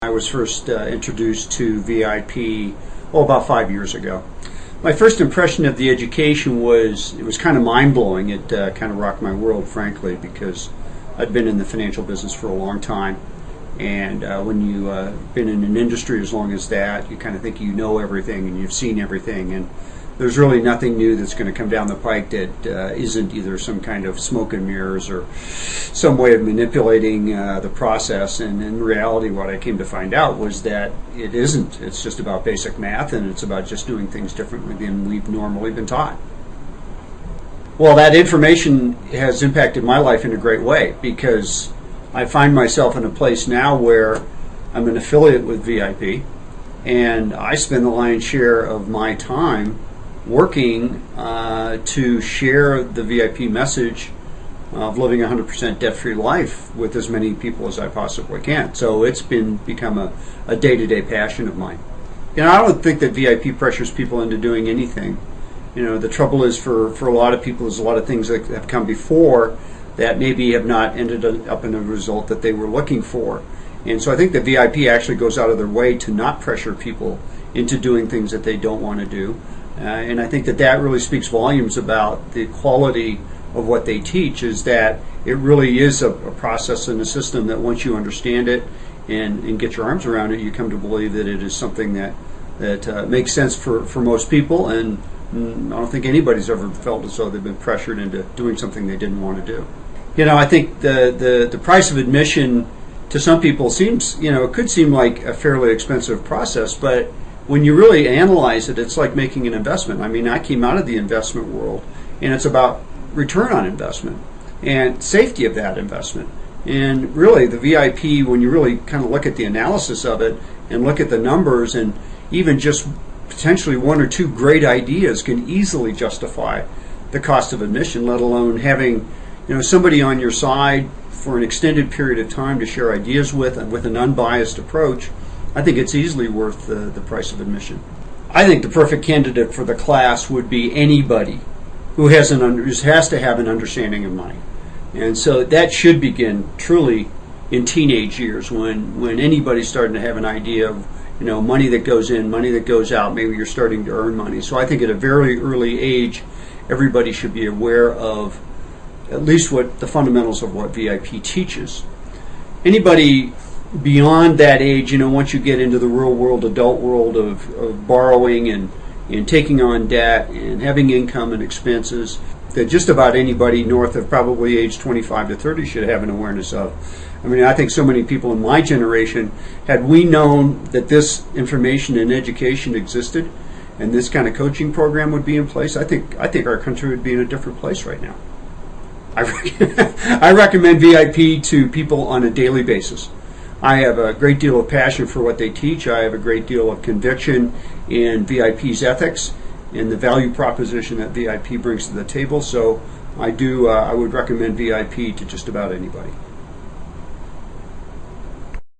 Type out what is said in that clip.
I was first introduced to VIP about 5 years ago. My first impression of the education was it was kind of mind-blowing. It kind of rocked my world, frankly, because I'd been in the financial business for a long time. And when you've been in an industry as long as that, you kind of think you know everything and you've seen everything. And there's really nothing new that's going to come down the pike that isn't either some kind of smoke and mirrors or some way of manipulating the process. And in reality, what I came to find out was that it isn't. It's just about basic math, and it's about just doing things differently than we've normally been taught. Well, that information has impacted my life in a great way, because I find myself in a place now where I'm an affiliate with VIP, and I spend the lion's share of my time working to share the VIP message of living a 100% debt-free life with as many people as I possibly can. So it's become a day-to-day passion of mine. I don't think that VIP pressures people into doing anything. The trouble is for a lot of people, there's a lot of things that have come before that maybe have not ended up in a result that they were looking for. And so I think that VIP actually goes out of their way to not pressure people into doing things that they don't want to do. And I think that really speaks volumes about the quality of what they teach, is that it really is a process and a system that once you understand it and get your arms around it, you come to believe that it is something that makes sense for most people. And I don't think anybody's ever felt as though they've been pressured into doing something they didn't want to do. I think the price of admission to some people seems, it could seem like a fairly expensive process, but when you really analyze it, it's like making an investment. I mean, I came out of the investment world, and it's about return on investment and safety of that investment. And really, the VIP, when you really kind of look at the analysis of it and look at the numbers, and even just potentially one or two great ideas can easily justify the cost of admission, let alone having somebody on your side for an extended period of time to share ideas with, and with an unbiased approach. I think it's easily worth the price of admission. I think the perfect candidate for the class would be anybody who has to have an understanding of money. And so that should begin truly in teenage years, when anybody's starting to have an idea of money that goes in, money that goes out. Maybe you're starting to earn money. So I think at a very early age, everybody should be aware of at least what the fundamentals of what VIP teaches. Anybody beyond that age, once you get into the real world, adult world of borrowing and taking on debt and having income and expenses, that just about anybody north of probably age 25 to 30 should have an awareness of. I mean, I think so many people in my generation, had we known that this information and education existed and this kind of coaching program would be in place, I think our country would be in a different place right now. I recommend VIP to people on a daily basis. I have a great deal of passion for what they teach. I have a great deal of conviction in VIP's ethics and the value proposition that VIP brings to the table. So I would recommend VIP to just about anybody.